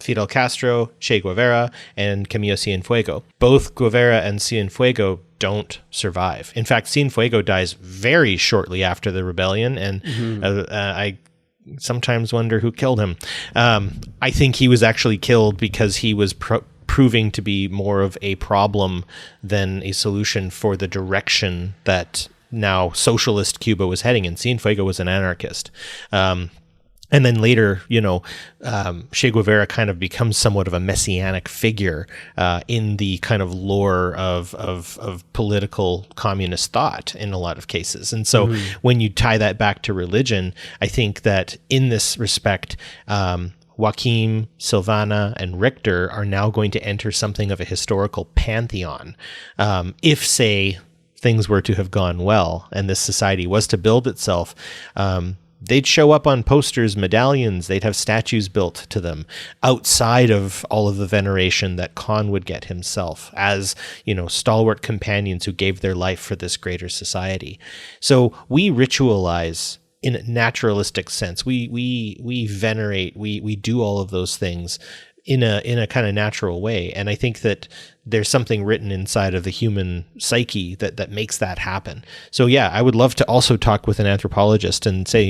Fidel Castro, Che Guevara, and Camilo Cienfuegos. Both Guevara and Cienfuegos don't survive. In fact, Cienfuegos dies very shortly after the rebellion, and I sometimes wonder who killed him. I think he was actually killed because he was proving to be more of a problem than a solution for the direction that now socialist Cuba was heading in. Cienfuegos was an anarchist. And then later, Che Guevara kind of becomes somewhat of a messianic figure in the kind of lore of political communist thought in a lot of cases. And so when you tie that back to religion, I think that in this respect, Joaquim, Silvana, and Richter are now going to enter something of a historical pantheon. If, say, things were to have gone well and this society was to build itself, they'd show up on posters, medallions, they'd have statues built to them outside of all of the veneration that Khan would get himself as, stalwart companions who gave their life for this greater society. So we ritualize in a naturalistic sense. We venerate, we do all of those things in a kind of natural way. And I think that there's something written inside of the human psyche that makes that happen. So yeah, I would love to also talk with an anthropologist and say,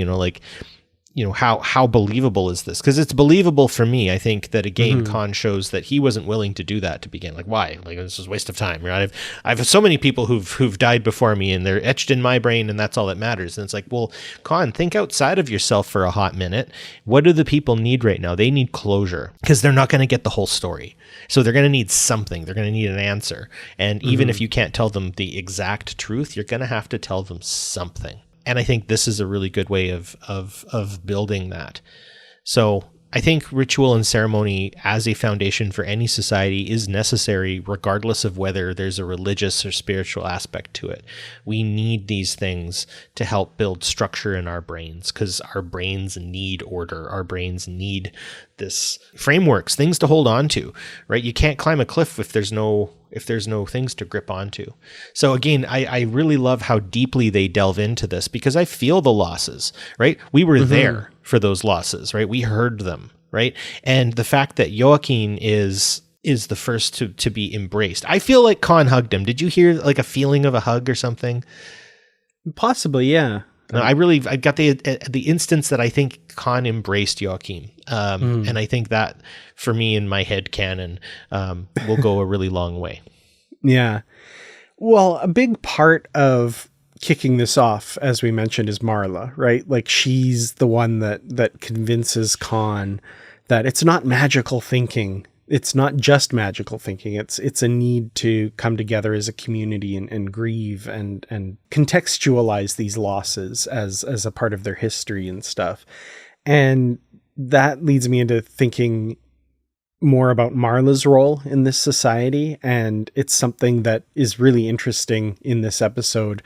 how believable is this? Because it's believable for me. I think that again, Khan shows that he wasn't willing to do that to begin. Like, why? Like, this is a waste of time. Right? I've so many people who've died before me, and they're etched in my brain, and that's all that matters. And it's like, well, Khan, think outside of yourself for a hot minute. What do the people need right now? They need closure, because they're not going to get the whole story. So they're going to need something. They're going to need an answer. And even if you can't tell them the exact truth, you're going to have to tell them something. And I think this is a really good way of building that. So I think ritual and ceremony as a foundation for any society is necessary, regardless of whether there's a religious or spiritual aspect to it. We need these things to help build structure in our brains, because our brains need order. Our brains need this frameworks, things to hold on to, right? You can't climb a cliff if there's no things to grip onto. So again, I really love how deeply they delve into this, because I feel the losses, right? We were there for those losses, right? We heard them, right? And the fact that Joachim is the first to be embraced. I feel like Khan hugged him. Did you hear like a feeling of a hug or something? Possibly, yeah. No, I got the instance that I think Khan embraced Joachim. And I think that for me in my head canon will go a really long way. Yeah. Well, a big part of kicking this off, as we mentioned, is Marla, right? Like, she's the one that convinces Khan that it's not magical thinking. It's not just magical thinking. It's a need to come together as a community and grieve and contextualize these losses as a part of their history and stuff. And that leads me into thinking more about Marla's role in this society. And it's something that is really interesting in this episode,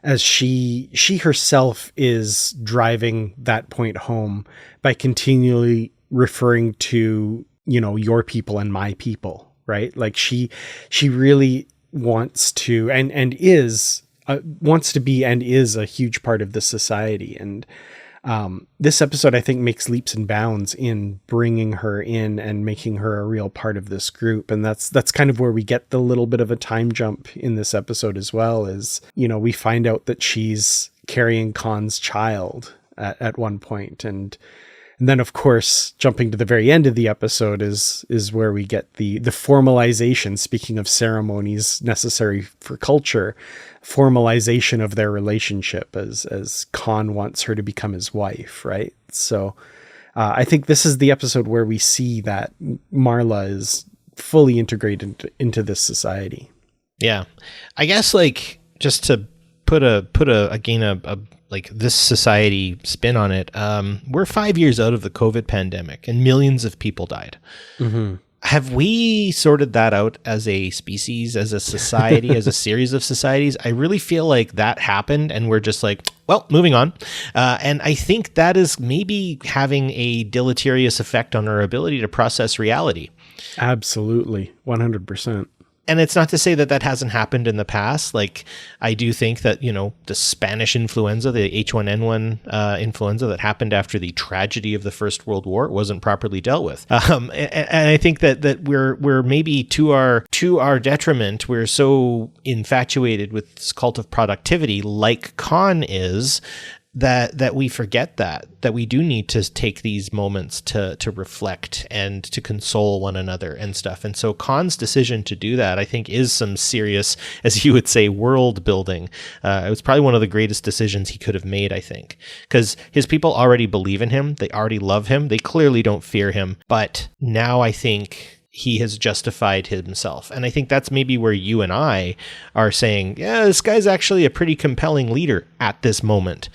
as she herself is driving that point home by continually referring to, your people and my people, right? Like, she really wants to and is wants to be and is a huge part of the society. And this episode, I think, makes leaps and bounds in bringing her in and making her a real part of this group. And that's kind of where we get the little bit of a time jump in this episode as well, is, we find out that she's carrying Khan's child at one point. And then, of course, jumping to the very end of the episode is where we get the formalization, speaking of ceremonies necessary for culture, formalization of their relationship as Khan wants her to become his wife, right? So I think this is the episode where we see that Marla is fully integrated into this society. Yeah. I guess, like, just to put a like this society spin on it, we're 5 years out of the COVID pandemic and millions of people died. Have we sorted that out as a species, as a society, as a series of societies? I really feel like that happened and we're just like, well, moving on. And I think that is maybe having a deleterious effect on our ability to process reality. Absolutely. 100%. And it's not to say that hasn't happened in the past. Like, I do think that, the Spanish influenza, the H1N1 influenza that happened after the tragedy of the First World War wasn't properly dealt with. And I think that we're maybe to our detriment, we're so infatuated with this cult of productivity, like Khan is, that we forget that we do need to take these moments to reflect and to console one another and stuff. And so Khan's decision to do that, I think, is some serious, as you would say, world building. It was probably one of the greatest decisions he could have made, I think, because his people already believe in him. They already love him. They clearly don't fear him. But now I think he has justified himself. And I think that's maybe where you and I are saying, yeah, this guy's actually a pretty compelling leader at this moment.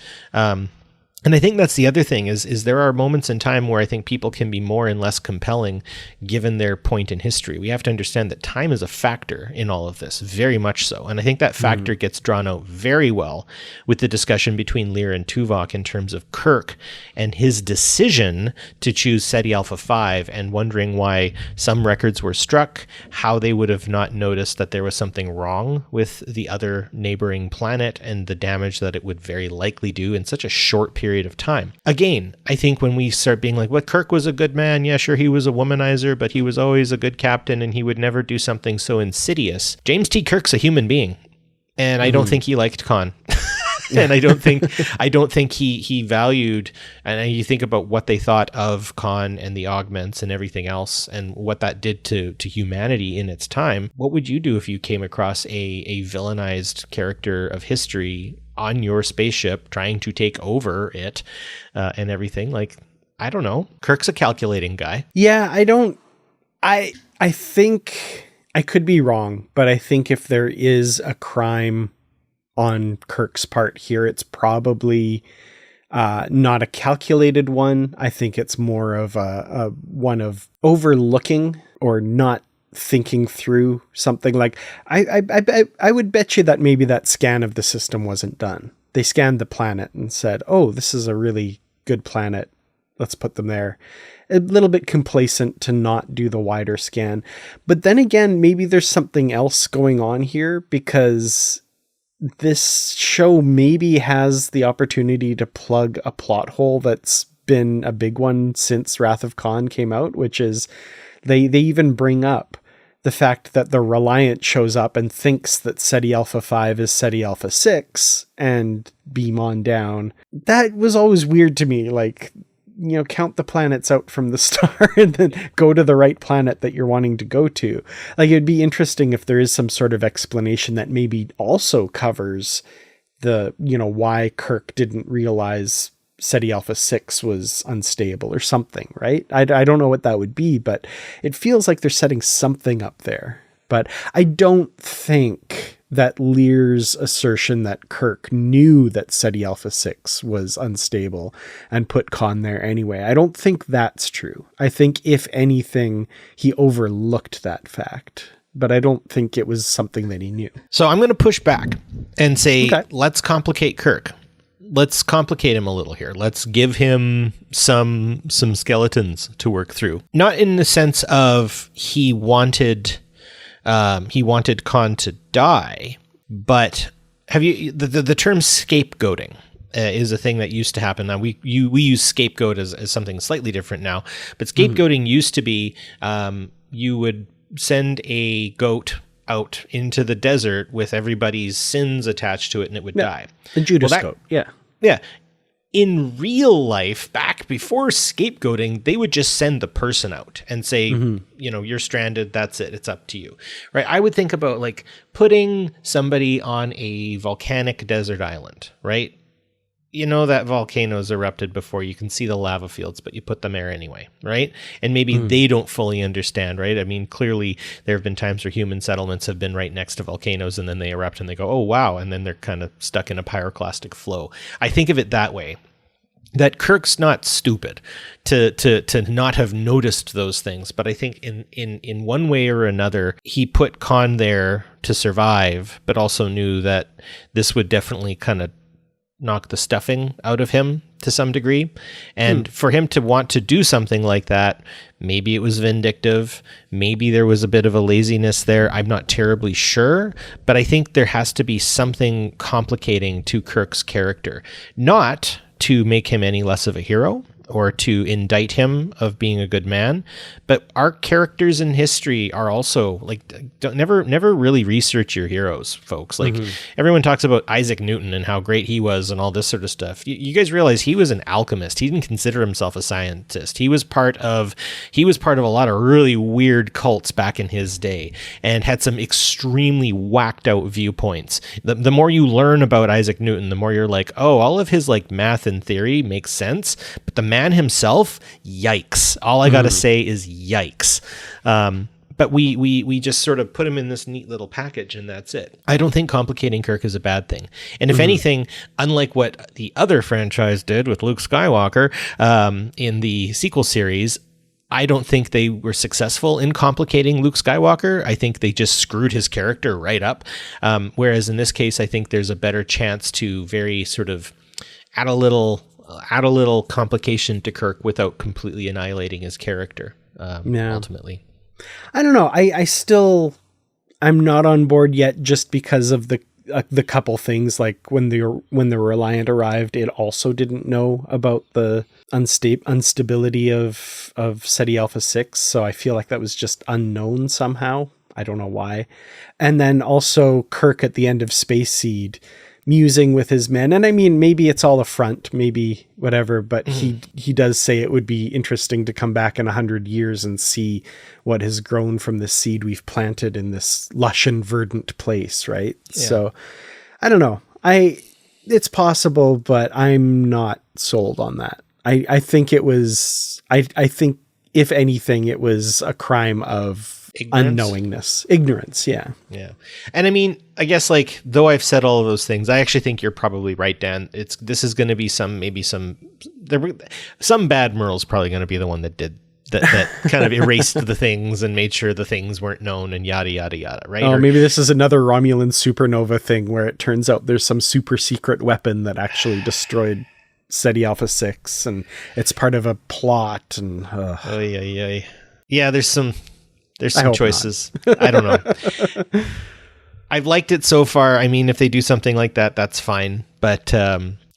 And I think that's the other thing is there are moments in time where I think people can be more and less compelling given their point in history. We have to understand that time is a factor in all of this, very much so. And I think that factor gets drawn out very well with the discussion between Lyra and Tuvok in terms of Kirk and his decision to choose Ceti Alpha 5 and wondering why some records were struck, how they would have not noticed that there was something wrong with the other neighboring planet and the damage that it would very likely do in such a short period of time. Again, I think when we start being like, well, Kirk was a good man. Yeah, sure, he was a womanizer, but he was always a good captain and he would never do something so insidious. James T. Kirk's a human being. And I don't think he liked Khan. And I don't think he valued, and you think about what they thought of Khan and the augments and everything else and what that did to humanity in its time. What would you do if you came across a villainized character of history on your spaceship trying to take over it and everything? Like, I don't know. Kirk's a calculating guy. Yeah, I think I could be wrong, but I think if there is a crime on Kirk's part here, it's probably not a calculated one. I think it's more of a one of overlooking or not thinking through something. Like I would bet you that maybe that scan of the system wasn't done. They scanned the planet and said, "Oh, this is a really good planet. Let's put them there." A little bit complacent to not do the wider scan. But then again, maybe there's something else going on here, because this show maybe has the opportunity to plug a plot hole that's been a big one since Wrath of Khan came out, which is they even bring up the fact that the Reliant shows up and thinks that Ceti Alpha 5 is Ceti Alpha 6 and beam on down. That was always weird to me. Like, you know, count the planets out from the star and then go to the right planet that you're wanting to go to. Like, it'd be interesting if there is some sort of explanation that maybe also covers the, you know, why Kirk didn't realize Ceti Alpha 6 was unstable or something, right? I don't know what that would be, but it feels like they're setting something up there. But I don't think that Lear's assertion that Kirk knew that Ceti Alpha 6 was unstable and put Khan there anyway, I don't think that's true. I think, if anything, he overlooked that fact. But I don't think it was something that he knew. So I'm going to push back and say, okay, let's complicate Kirk. Let's complicate him a little here. Let's give him some skeletons to work through. Not in the sense of he wanted Khan to die, but have you the term scapegoating is a thing that used to happen. Now we use scapegoat as something slightly different now, but scapegoating used to be you would send a goat out into the desert with everybody's sins attached to it, and it would die. The Judas goat. Yeah. In real life, back before scapegoating, they would just send the person out and say, you know, you're stranded. That's it. It's up to you. Right. I would think about like putting somebody on a volcanic desert island, right? You know that volcanoes erupted before. You can see the lava fields, but you put them there anyway, right? And maybe they don't fully understand, right? I mean, clearly there have been times where human settlements have been right next to volcanoes, and then they erupt and they go, oh, wow. And then they're kind of stuck in a pyroclastic flow. I think of it that way, that Kirk's not stupid to not have noticed those things. But I think in one way or another, he put Khan there to survive, but also knew that this would definitely kind of knock the stuffing out of him to some degree. And for him to want to do something like that, maybe it was vindictive, maybe there was a bit of a laziness there. I'm not terribly sure, but I think there has to be something complicating to Kirk's character, not to make him any less of a hero or to indict him of being a good man, but our characters in history are also like, never really research your heroes, folks. Like everyone talks about Isaac Newton and how great he was and all this sort of stuff. You guys realize he was an alchemist. He didn't consider himself a scientist. He was part of a lot of really weird cults back in his day and had some extremely whacked out viewpoints. The more you learn about Isaac Newton, the more you're like, oh, all of his like math and theory makes sense, but the man himself, yikes. All I gotta say is yikes. But we just sort of put him in this neat little package, and that's it. I don't think complicating Kirk is a bad thing. And if anything, unlike what the other franchise did with Luke Skywalker in the sequel series, I don't think they were successful in complicating Luke Skywalker. I think they just screwed his character right up. Whereas in this case, I think there's a better chance to very sort of add a little complication to Kirk without completely annihilating his character. Ultimately, I don't know. I'm not on board yet, just because of the couple things, like when the Reliant arrived, it also didn't know about the instability of Ceti Alpha 6, so I feel like that was just unknown somehow. I don't know why. And then also Kirk at the end of Space Seed musing with his men. And I mean, maybe it's all a front, maybe whatever, but he does say it would be interesting to come back in 100 years and see what has grown from the seed we've planted in this lush and verdant place, right? Yeah. So I don't know. It's possible, but I'm not sold on that. I think it was, I think if anything, it was a crime of unknowingness, ignorance. Yeah. Yeah. And I mean, I guess like, though I've said all of those things, I actually think you're probably right, Dan. This is going to be some bad Merle's probably going to be the one that did that kind of erased the things and made sure the things weren't known and yada, yada, yada. Right. Oh, maybe this is another Romulan supernova thing where it turns out there's some super secret weapon that actually destroyed Ceti Alpha 6 and it's part of a plot and yeah, there's some choices. I don't know. I've liked it so far. I mean, if they do something like that, that's fine. But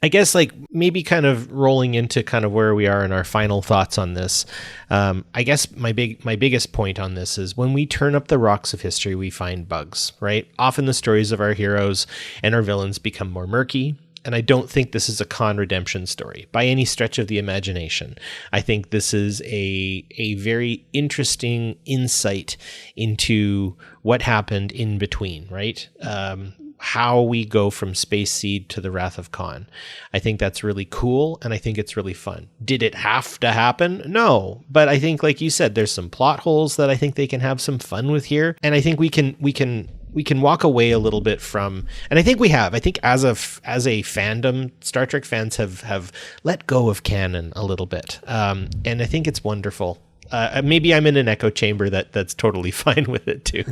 I guess like maybe kind of rolling into kind of where we are in our final thoughts on this. I guess my biggest point on this is when we turn up the rocks of history, we find bugs, right? Often the stories of our heroes and our villains become more murky. And I don't think this is a Khan redemption story by any stretch of the imagination. I think this is a very interesting insight into what happened in between, right? How we go from Space Seed to the Wrath of Khan. I think that's really cool, and I think it's really fun. Did it have to happen? No. But I think, like you said, there's some plot holes that I think they can have some fun with here. And I think we can walk away a little bit from, and I think we have. I think as a fandom, Star Trek fans have let go of canon a little bit, and I think it's wonderful. Maybe I'm in an echo chamber that's totally fine with it too.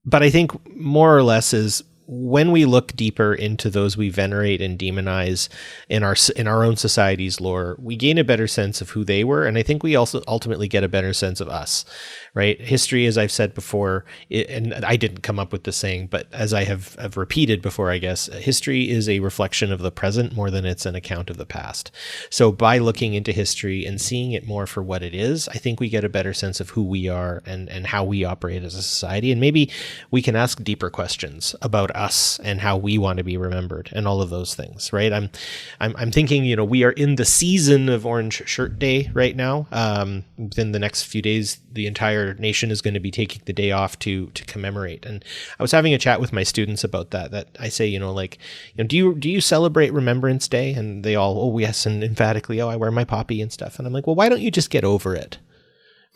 But I think more or less is when we look deeper into those we venerate and demonize in our own society's lore, we gain a better sense of who they were, and I think we also ultimately get a better sense of us. Right? History, as I've said before, and I didn't come up with the saying, but as I have repeated before, I guess, history is a reflection of the present more than it's an account of the past. So by looking into history and seeing it more for what it is, I think we get a better sense of who we are and how we operate as a society. And maybe we can ask deeper questions about us and how we want to be remembered and all of those things, right? I'm thinking, we are in the season of Orange Shirt Day right now. Within the next few days, the entire nation is going to be taking the day off to commemorate. And I was having a chat with my students about that I say, do you celebrate Remembrance Day? And they all, oh yes, and emphatically, oh, I wear my poppy and stuff. And I'm like, well, why don't you just get over it?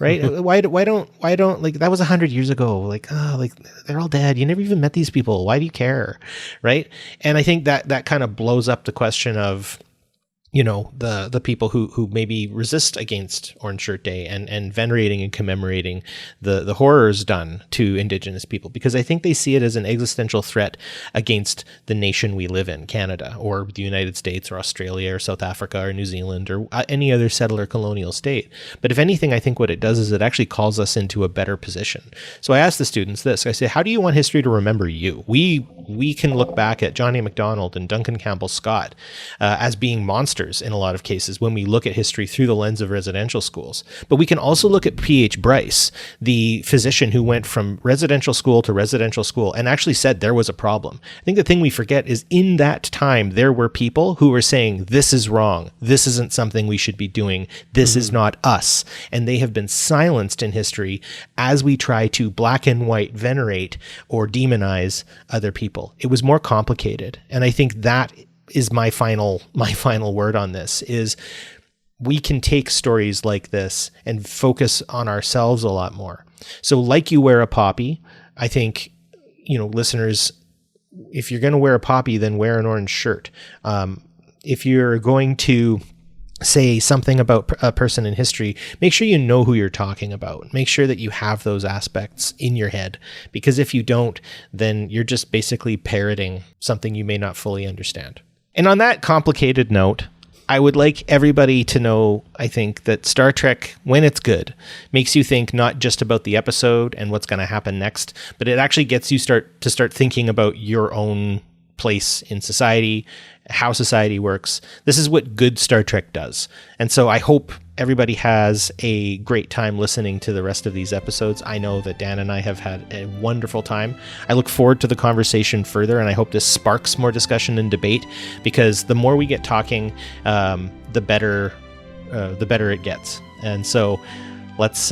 Right? Why don't like that was 100 years ago? Like, they're all dead. You never even met these people. Why do you care? Right? And I think that kind of blows up the question of, the people who maybe resist against Orange Shirt Day and venerating and commemorating the horrors done to Indigenous people, because I think they see it as an existential threat against the nation we live in, Canada or the United States or Australia or South Africa or New Zealand or any other settler colonial state. But if anything, I think what it does is it actually calls us into a better position. So I asked the students this. I said, how do you want history to remember you? We can look back at Johnny MacDonald and Duncan Campbell Scott as being monsters in a lot of cases when we look at history through the lens of residential schools. But we can also look at P.H. Bryce, the physician who went from residential school to residential school and actually said there was a problem. I think the thing we forget is in that time, there were people who were saying, this is wrong. This isn't something we should be doing. This is not us. And they have been silenced in history as we try to black and white venerate or demonize other people. It was more complicated. And I think that is my final word on this is we can take stories like this and focus on ourselves a lot more. So like you wear a poppy, I think, listeners, if you're going to wear a poppy, then wear an orange shirt. If you're going to say something about a person in history, make sure you know who you're talking about. Make sure that you have those aspects in your head, because if you don't, then you're just basically parroting something you may not fully understand. And on that complicated note, I would like everybody to know, I think, that Star Trek, when it's good, makes you think not just about the episode and what's going to happen next, but it actually gets you to start thinking about your own place in society, how society works. This is what good Star Trek does. And so I hope everybody has a great time listening to the rest of these episodes. I know that Dan and I have had a wonderful time. I look forward to the conversation further, and I hope this sparks more discussion and debate, because the more we get talking, the better it gets. And so let's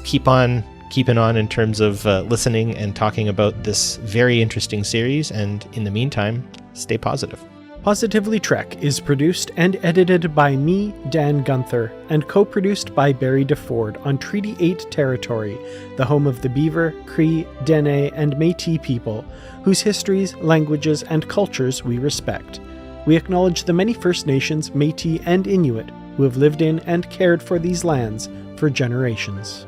keep on keeping on in terms of listening and talking about this very interesting series. And in the meantime, stay positive. Positively Trek is produced and edited by me, Dan Gunther, and co-produced by Barry DeFord on Treaty 8 territory, the home of the Beaver, Cree, Dene, and Métis people, whose histories, languages, and cultures we respect. We acknowledge the many First Nations, Métis, and Inuit who have lived in and cared for these lands for generations.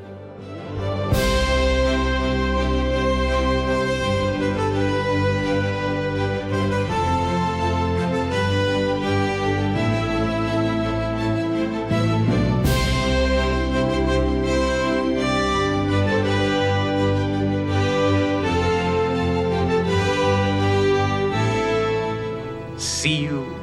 See you